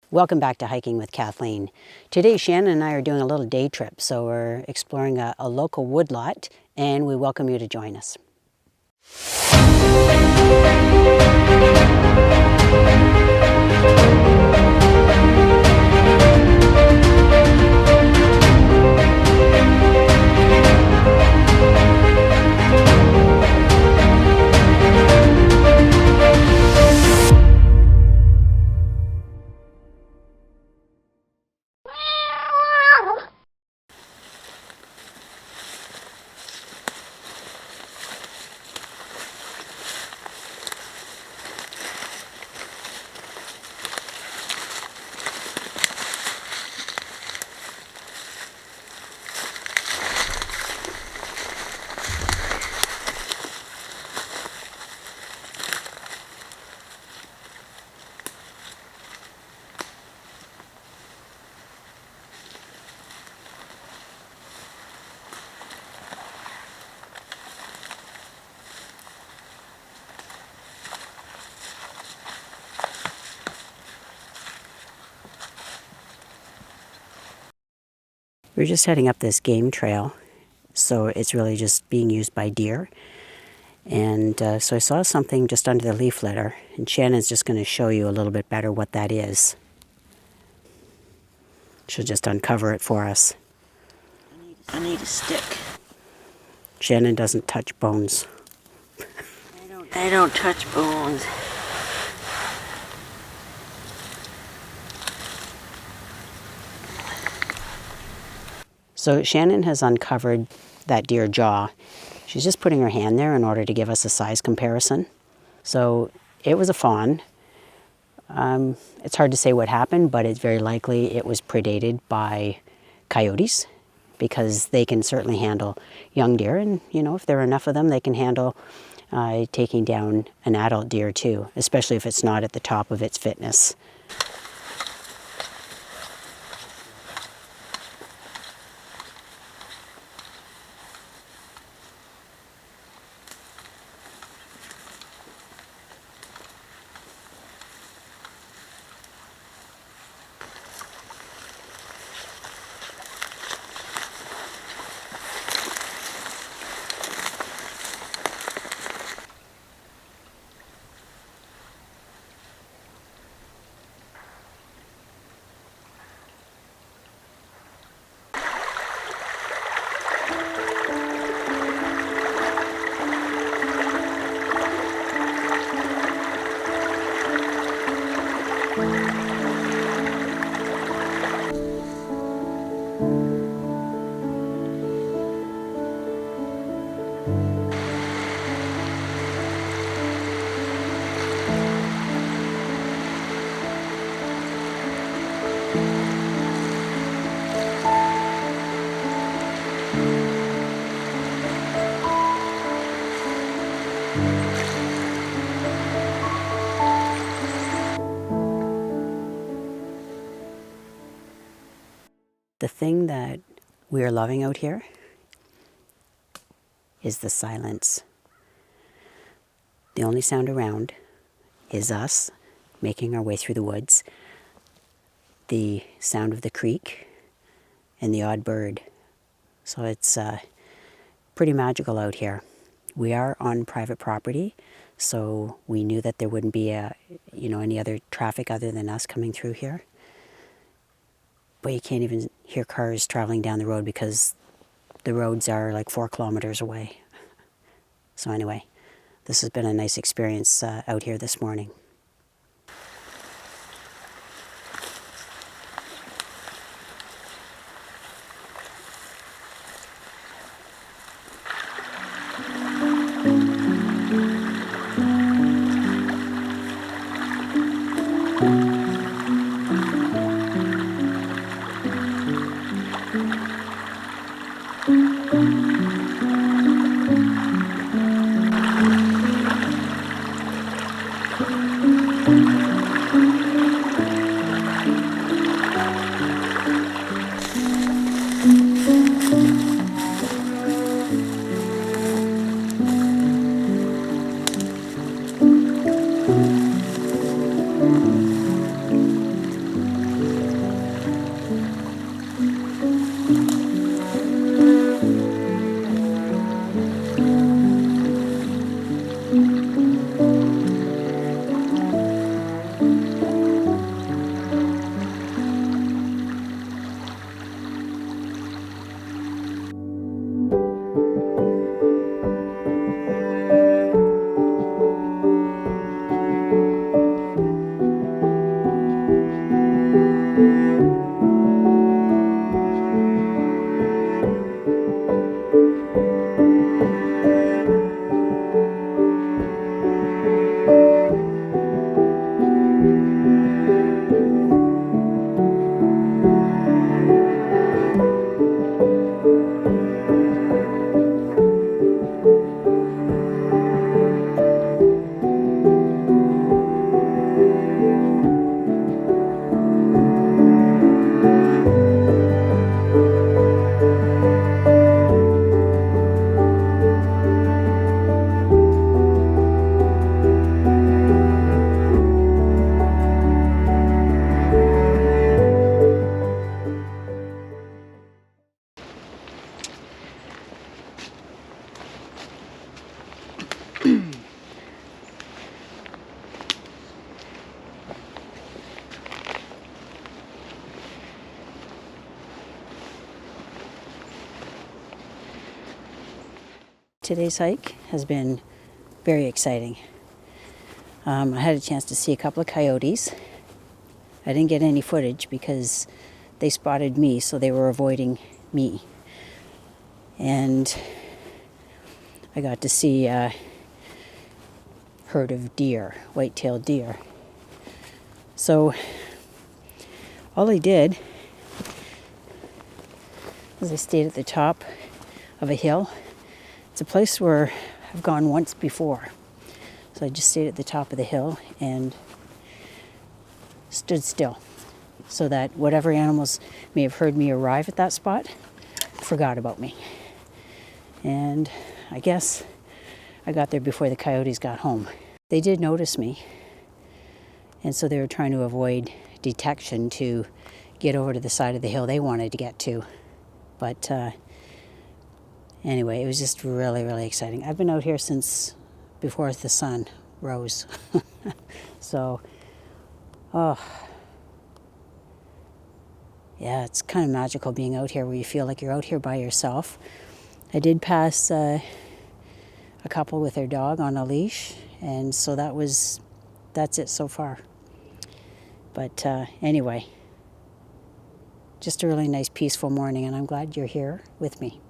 Welcome back to Hiking with Kathleen. Today Shannon and I are doing a little day trip, so we're exploring a local woodlot, and we welcome you to join us. We're just heading up this game trail, so it's really just being used by deer. And so I saw something just under the leaf litter, and Shannon's just going to show you a little bit better what that is. She'll just uncover it for us. I need a stick. Shannon doesn't touch bones. I don't touch bones. So Shannon has uncovered that deer jaw. She's just putting her hand there in order to give us a size comparison. So it was a fawn. It's hard to say what happened, but it's very likely it was predated by coyotes, because they can certainly handle young deer, and you know, if there are enough of them, they can handle taking down an adult deer too, especially if it's not at the top of its fitness. The thing that we are loving out here is the silence. The only sound around is us making our way through the woods, the sound of the creek, and the odd bird. So it's pretty magical out here. We are on private property, so we knew that there wouldn't be any other traffic other than us coming through here. But you can't even hear cars traveling down the road because the roads are like 4 kilometers away. So anyway, this has been a nice experience out here this morning. Today's hike has been very exciting. I had a chance to see a couple of coyotes. I didn't get any footage because they spotted me, so they were avoiding me. And I got to see a herd of deer, white-tailed deer. So all I did was I stayed at the top of a hill. It's a place where I've gone once before. So I just stayed at the top of the hill and stood still so that whatever animals may have heard me arrive at that spot forgot about me. And I guess I got there before the coyotes got home. They did notice me, and so they were trying to avoid detection to get over to the side of the hill they wanted to get to. But anyway, it was just really, really exciting. I've been out here since before the sun rose. So, yeah, it's kind of magical being out here where you feel like you're out here by yourself. I did pass a couple with their dog on a leash, and so that's it so far. But anyway, just a really nice, peaceful morning, and I'm glad you're here with me.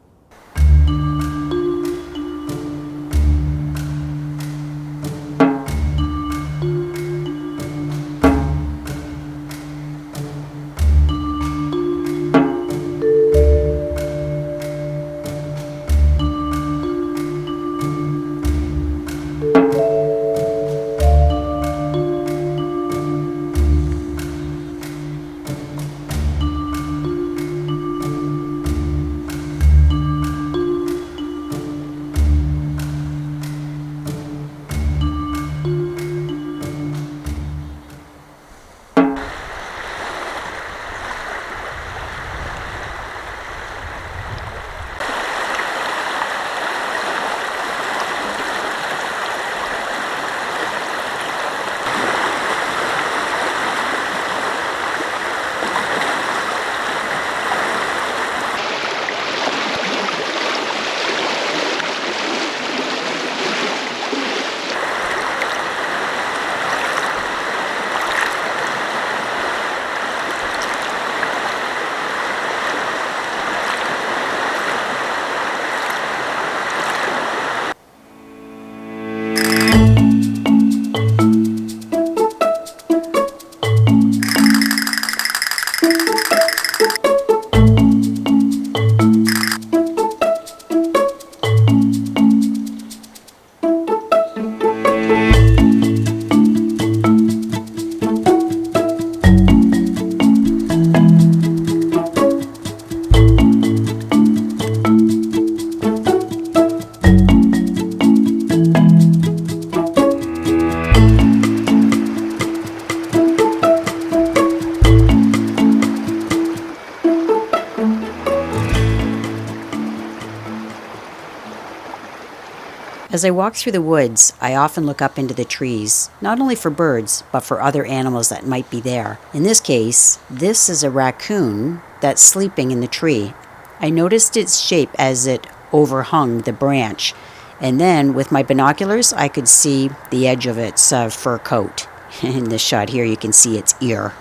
As I walk through the woods, I often look up into the trees, not only for birds, but for other animals that might be there. In this case, this is a raccoon that's sleeping in the tree. I noticed its shape as it overhung the branch, and then with my binoculars, I could see the edge of its fur coat. In this shot here, you can see its ear.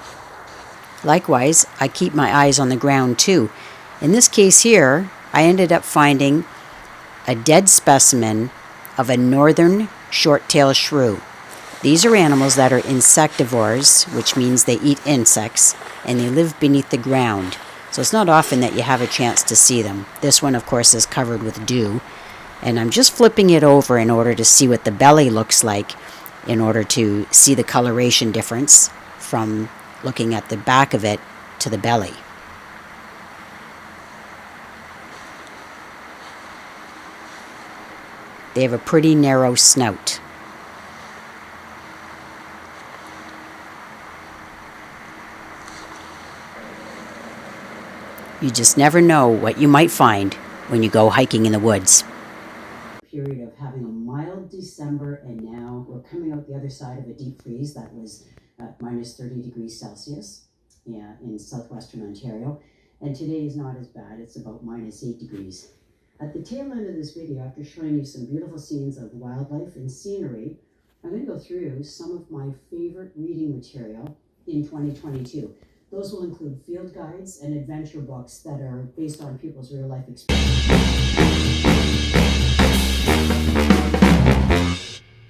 Likewise, I keep my eyes on the ground too. In this case here, I ended up finding a dead specimen of a northern short-tailed shrew. These are animals that are insectivores, which means they eat insects, and they live beneath the ground. So it's not often that you have a chance to see them. This one, of course, is covered with dew, and I'm just flipping it over in order to see what the belly looks like, in order to see the coloration difference from looking at the back of it to the belly. They have a pretty narrow snout. You just never know what you might find when you go hiking in the woods. Period of having a mild December, and now we're coming out the other side of a deep freeze that was at minus 30 degrees Celsius in southwestern Ontario. And today is not as bad. It's about minus 8 degrees. At the tail end of this video, after showing you some beautiful scenes of wildlife and scenery, I'm going to go through some of my favorite reading material in 2022. Those will include field guides and adventure books that are based on people's real life experiences.